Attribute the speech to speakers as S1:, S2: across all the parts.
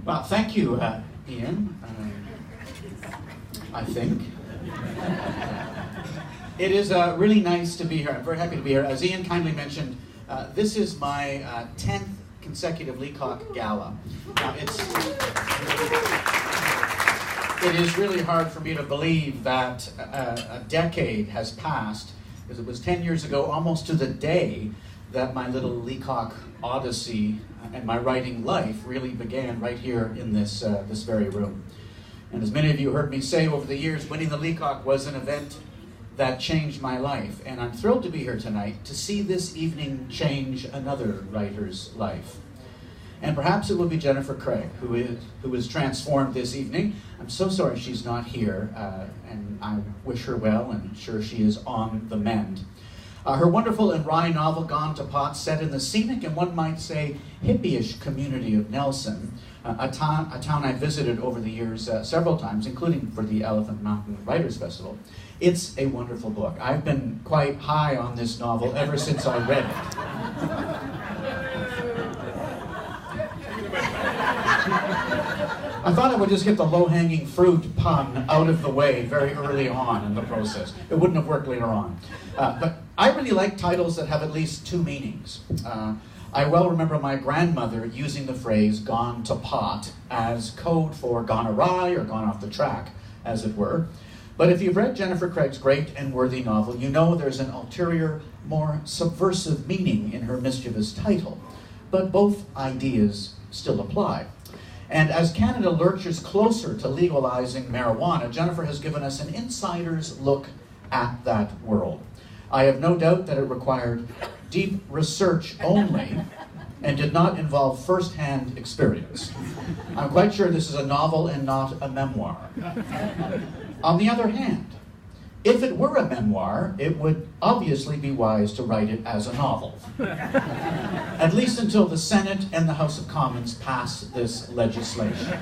S1: Well, thank you, Ian. I think. It is really nice to be here. I'm very happy to be here. As Ian kindly mentioned, this is my 10th consecutive Leacock Gala. It is really hard for me to believe that a decade has passed, because it was 10 years ago, almost to the day, that my little Leacock odyssey and my writing life really began right here in this very room. And as many of you heard me say over the years, winning the Leacock was an event that changed my life. And I'm thrilled to be here tonight to see this evening change another writer's life. And perhaps it will be Jennifer Craig who is transformed this evening. I'm so sorry she's not here, and I wish her well, and I'm sure she is on the mend. Her wonderful and wry novel, Gone to Pot, set in the scenic and one might say hippie-ish community of Nelson, a town I visited over the years several times, including for the Elephant Mountain Writers Festival. It's a wonderful book. I've been quite high on this novel ever since I read it. I thought I would just get the low-hanging fruit pun out of the way very early on in the process. It wouldn't have worked later on. But I really like titles that have at least two meanings. I well remember my grandmother using the phrase "gone to pot" as code for gone awry or gone off the track, as it were. But if you've read Jennifer Craig's great and worthy novel, you know there's an ulterior, more subversive meaning in her mischievous title. But both ideas still apply. And as Canada lurches closer to legalizing marijuana, Jennifer has given us an insider's look at that world. I have no doubt that it required deep research only and did not involve first-hand experience. I'm quite sure this is a novel and not a memoir. On the other hand, if it were a memoir, it would obviously be wise to write it as a novel. At least until the Senate and the House of Commons pass this legislation.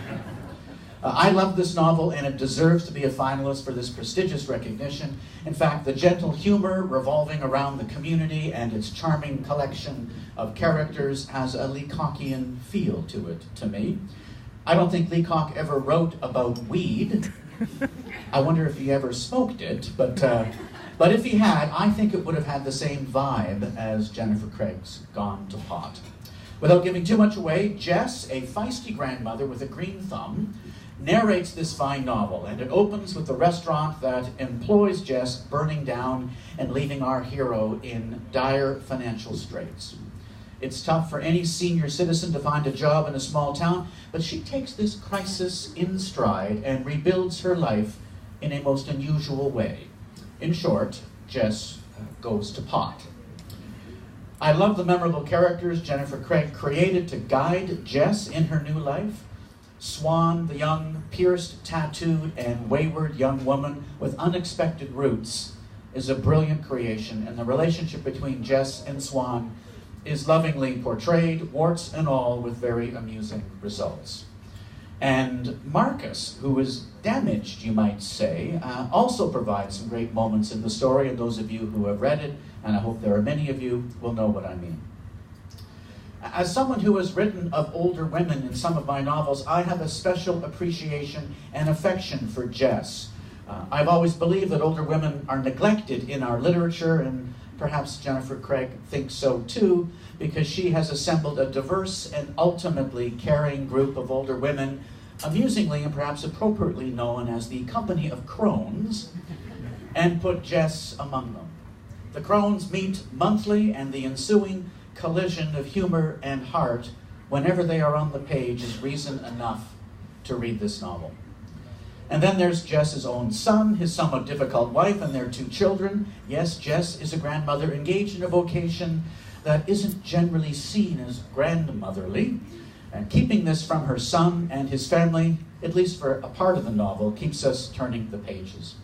S1: I love this novel, and it deserves to be a finalist for this prestigious recognition. In fact, the gentle humor revolving around the community and its charming collection of characters has a Leacockian feel to it, to me. I don't think Leacock ever wrote about weed. I wonder if he ever smoked it, but if he had, I think it would have had the same vibe as Jennifer Craig's Gone to Pot. Without giving too much away, Jess, a feisty grandmother with a green thumb, narrates this fine novel, and it opens with the restaurant that employs Jess burning down and leaving our hero in dire financial straits. It's tough for any senior citizen to find a job in a small town, but she takes this crisis in stride and rebuilds her life in a most unusual way. In short, Jess goes to pot. I love the memorable characters Jennifer Craig created to guide Jess in her new life. Swan, the young, pierced, tattooed, and wayward young woman with unexpected roots, is a brilliant creation, and the relationship between Jess and Swan is lovingly portrayed, warts and all, with very amusing results. And Marcus, who is damaged, you might say, also provides some great moments in the story, and those of you who have read it, and I hope there are many of you, will know what I mean. As someone who has written of older women in some of my novels, I have a special appreciation and affection for Jess. I've always believed that older women are neglected in our literature, and perhaps Jennifer Craig thinks so too, because she has assembled a diverse and ultimately caring group of older women, amusingly and perhaps appropriately known as the Company of Crones, and put Jess among them. The Crones meet monthly, and the ensuing collision of humor and heart whenever they are on the page is reason enough to read this novel. And then there's Jess's own son, his somewhat difficult wife, and their two children. Yes, Jess is a grandmother engaged in a vocation that isn't generally seen as grandmotherly. And keeping this from her son and his family, at least for a part of the novel, keeps us turning the pages.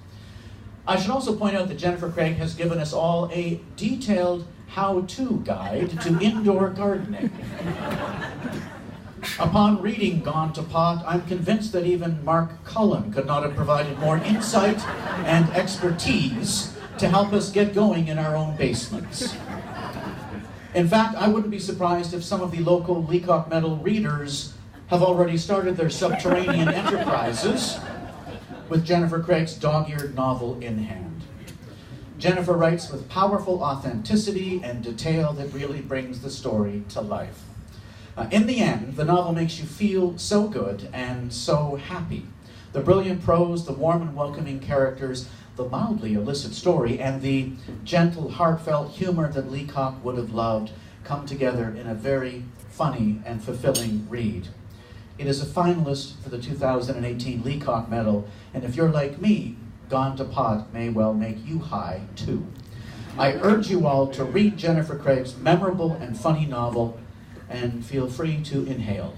S1: I should also point out that Jennifer Craig has given us all a detailed how-to guide to indoor gardening. Upon reading Gone to Pot, I'm convinced that even Mark Cullen could not have provided more insight and expertise to help us get going in our own basements. In fact, I wouldn't be surprised if some of the local Leacock Medal readers have already started their subterranean enterprises with Jennifer Craig's dog-eared novel in hand. Jennifer writes with powerful authenticity and detail that really brings the story to life. In the end, the novel makes you feel so good and so happy. The brilliant prose, the warm and welcoming characters, the mildly illicit story, and the gentle, heartfelt humor that Leacock would have loved come together in a very funny and fulfilling read. It is a finalist for the 2018 Leacock Medal, and if you're like me, Gone to Pot may well make you high, too. I urge you all to read Jennifer Craig's memorable and funny novel, and feel free to inhale.